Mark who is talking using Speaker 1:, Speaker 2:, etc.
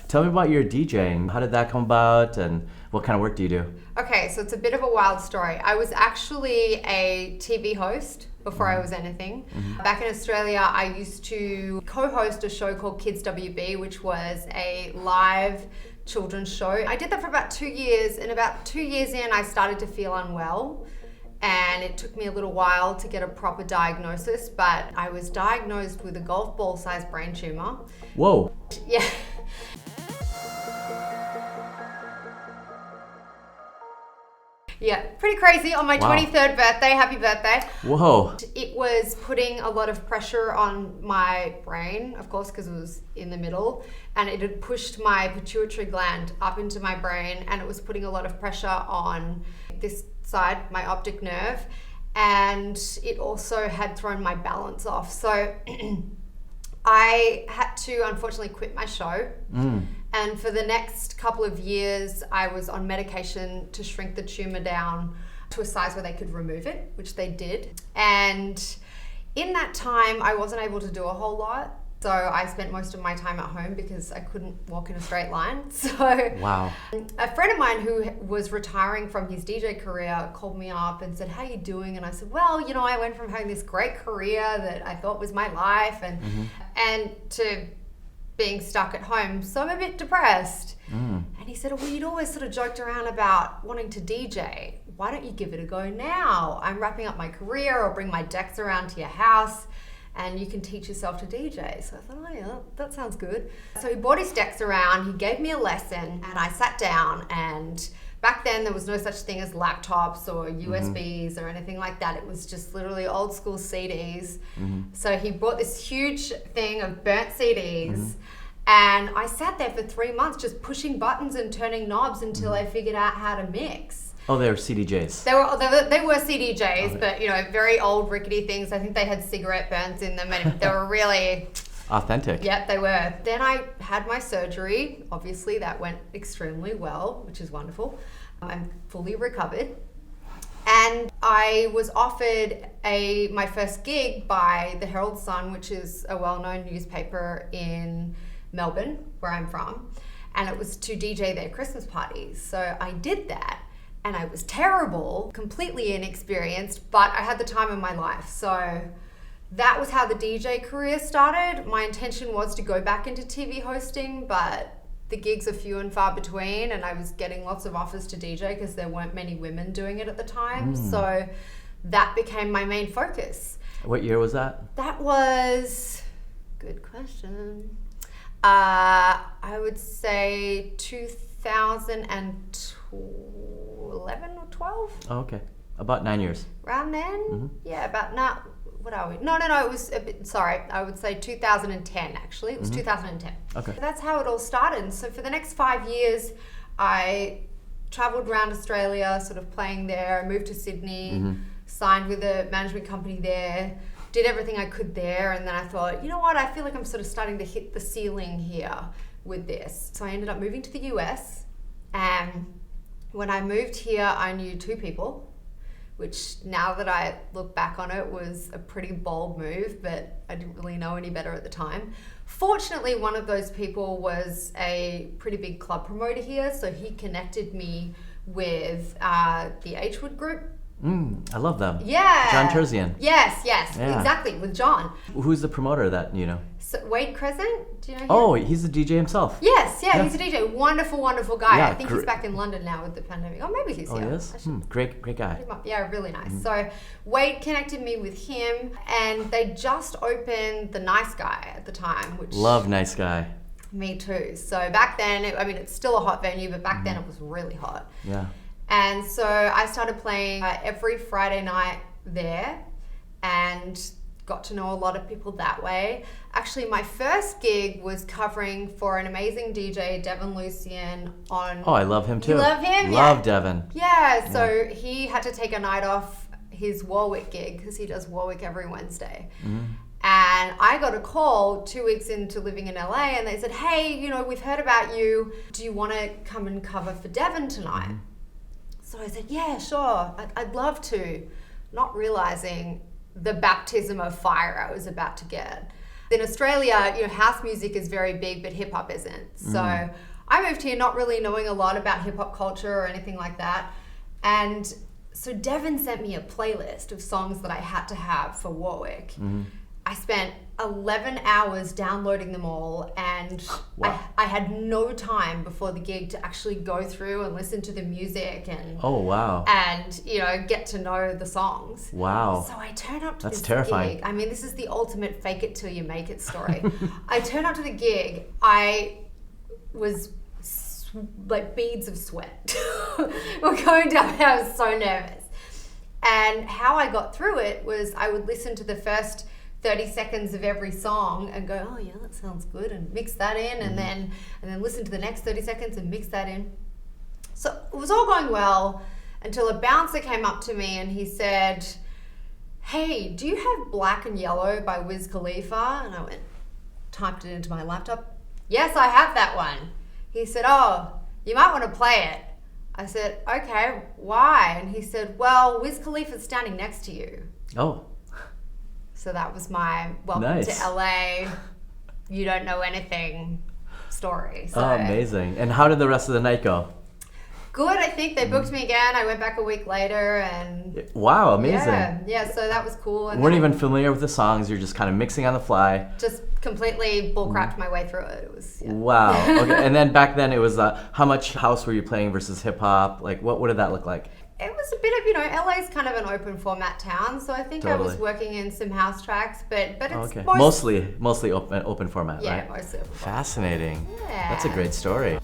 Speaker 1: Tell me about your DJing. How did that come about, and what kind of work do you do?
Speaker 2: Okay, so it's a bit of a wild story. I was actually a TV host before I was anything. Back in Australia, I used to co-host a show called Kids WB, which was a live children's show. I did that for about 2 years, and about 2 years in, I started to feel unwell. And it took me a little while to get a proper diagnosis, but I was diagnosed with a golf ball sized brain tumor.
Speaker 1: Whoa.
Speaker 2: Yeah. Yeah, pretty crazy on my 23rd birthday. Happy birthday.
Speaker 1: Whoa.
Speaker 2: It was putting a lot of pressure on my brain, of course, because it was in the middle, and it had pushed my pituitary gland up into my brain, and it was putting a lot of pressure on this side, my optic nerve, and it also had thrown my balance off. So I had to unfortunately quit my show. And for the next couple of years, I was on medication to shrink the tumor down to a size where they could remove it, which they did. And in that time, I wasn't able to do a whole lot. So I spent most of my time at home because I couldn't walk in a straight line. So
Speaker 1: Wow.
Speaker 2: A friend of mine who was retiring from his DJ career called me up and said, "How you doing?" And I said, "Well, you know, I went from having this great career that I thought was my life and to being stuck at home, so I'm a bit depressed." And he said, "Well, you'd always sort of joked around about wanting to DJ. Why don't you give it a go now? I'm wrapping up my career. I'll bring my decks around to your house and you can teach yourself to DJ." So I thought, oh yeah, that sounds good. So he brought his decks around, he gave me a lesson, and I sat down. And back then there was no such thing as laptops or USBs or anything like that. It was just literally old school CDs. So he brought this huge thing of burnt CDs, and I sat there for 3 months just pushing buttons and turning knobs until I figured out how to mix.
Speaker 1: Oh, they were CDJs.
Speaker 2: They were CDJs, but you know, very old rickety things. I think they had cigarette burns in them, and they were really
Speaker 1: authentic.
Speaker 2: Yep, they were. Then I had my surgery. Obviously, that went extremely well, which is wonderful. I'm fully recovered, and I was offered my first gig by the Herald Sun, which is a well-known newspaper in Melbourne, where I'm from, and it was to DJ their Christmas parties. So I did that. And I was terrible, completely inexperienced, but I had the time of my life. So that was how the DJ career started. My intention was to go back into TV hosting, but the gigs are few and far between, and I was getting lots of offers to DJ because there weren't many women doing it at the time. So that became my main focus.
Speaker 1: What year was that?
Speaker 2: That was, good question. I would say 2011 or 12.
Speaker 1: Oh, okay. About 9 years.
Speaker 2: Around then? Yeah, about now. What are we? No, it was a bit, sorry. I would say 2010 actually. It was 2010.
Speaker 1: Okay.
Speaker 2: So that's how it all started. And so for the next 5 years, I traveled around Australia, sort of playing there. I moved to Sydney, signed with a management company there, did everything I could there. And then I thought, you know what? I feel like I'm sort of starting to hit the ceiling here with this. So I ended up moving to the US. And when I moved here, I knew 2 people, which now that I look back on it was a pretty bold move, but I didn't really know any better at the time. Fortunately, one of those people was a pretty big club promoter here, so he connected me with the H-Wood group.
Speaker 1: I love them.
Speaker 2: Yeah.
Speaker 1: John Terzian.
Speaker 2: Yes,
Speaker 1: Yeah.
Speaker 2: exactly, with John.
Speaker 1: Who's the promoter that you know?
Speaker 2: So Wade Crescent, do you know him?
Speaker 1: Oh, he's a DJ himself.
Speaker 2: Yes, he's a DJ. Wonderful, wonderful guy.
Speaker 1: Yeah,
Speaker 2: I think he's back in London now with the pandemic. Oh, maybe he's here.
Speaker 1: Oh, he is? Great guy.
Speaker 2: Yeah, really nice. So Wade connected me with him, and they just opened the Nice Guy at the time, which
Speaker 1: Love Nice Guy.
Speaker 2: Me too. So back then, it's still a hot venue, but back then it was really hot.
Speaker 1: Yeah.
Speaker 2: And so I started playing every Friday night there, and got to know a lot of people that way. Actually, my first gig was covering for an amazing DJ, 𝕊𝕚𝕟𝕣𝕘𝕚𝕚 on...
Speaker 1: Oh, I love him too.
Speaker 2: You love him?
Speaker 1: Love Devon.
Speaker 2: Yeah, so he had to take a night off his Warwick gig because he does Warwick every Wednesday. And I got a call 2 weeks into living in LA, and they said, "Hey, we've heard about you. Do you want to come and cover for Devon tonight?" So I said, "Yeah, sure. I'd love to," not realizing the baptism of fire I was about to get. In Australia, house music is very big, but hip hop isn't. So I moved here not really knowing a lot about hip hop culture or anything like that. And so Devin sent me a playlist of songs that I had to have for Warwick. I spent 11 hours downloading them all, and
Speaker 1: Wow.
Speaker 2: I had no time before the gig to actually go through and listen to the music and
Speaker 1: Oh, wow.
Speaker 2: and get to know the songs.
Speaker 1: Wow.
Speaker 2: So I turn up to
Speaker 1: That's
Speaker 2: this
Speaker 1: terrifying.
Speaker 2: gig. I mean, this is the ultimate fake it till you make it story. I turn up to the gig. I was like beads of sweat were going down. I was so nervous. And how I got through it was I would listen to the first 30 seconds of every song and go, oh yeah, that sounds good, and mix that in, and then listen to the next 30 seconds and mix that in. So it was all going well until a bouncer came up to me and he said, hey, do you have Black and Yellow by Wiz Khalifa? And I went, typed it into my laptop. Yes, I have that one. He said, oh, you might want to play it. I said, okay, why? And he said, well, Wiz Khalifa's standing next to you.
Speaker 1: Oh.
Speaker 2: So that was my welcome
Speaker 1: Nice.
Speaker 2: to LA, you don't know anything story. So
Speaker 1: Oh, amazing. And how did the rest of the night go?
Speaker 2: good, I think. They booked me again. I went back a week later and
Speaker 1: Wow, amazing.
Speaker 2: yeah, so that was cool. And
Speaker 1: Weren't
Speaker 2: then
Speaker 1: even familiar with the songs. You're just kind of mixing on the fly.
Speaker 2: just completely bullcrapped my way through it. It was
Speaker 1: Wow. Okay. And then back then it was how much house were you playing versus hip hop? Like what did that look like?
Speaker 2: It was a bit of, LA's kind of an open format town, so I think I was
Speaker 1: Totally.
Speaker 2: working in some house tracks, but it's
Speaker 1: Okay. Mostly open format,
Speaker 2: yeah,
Speaker 1: right?
Speaker 2: mostly open format.
Speaker 1: Fascinating.
Speaker 2: Yeah.
Speaker 1: That's a great story.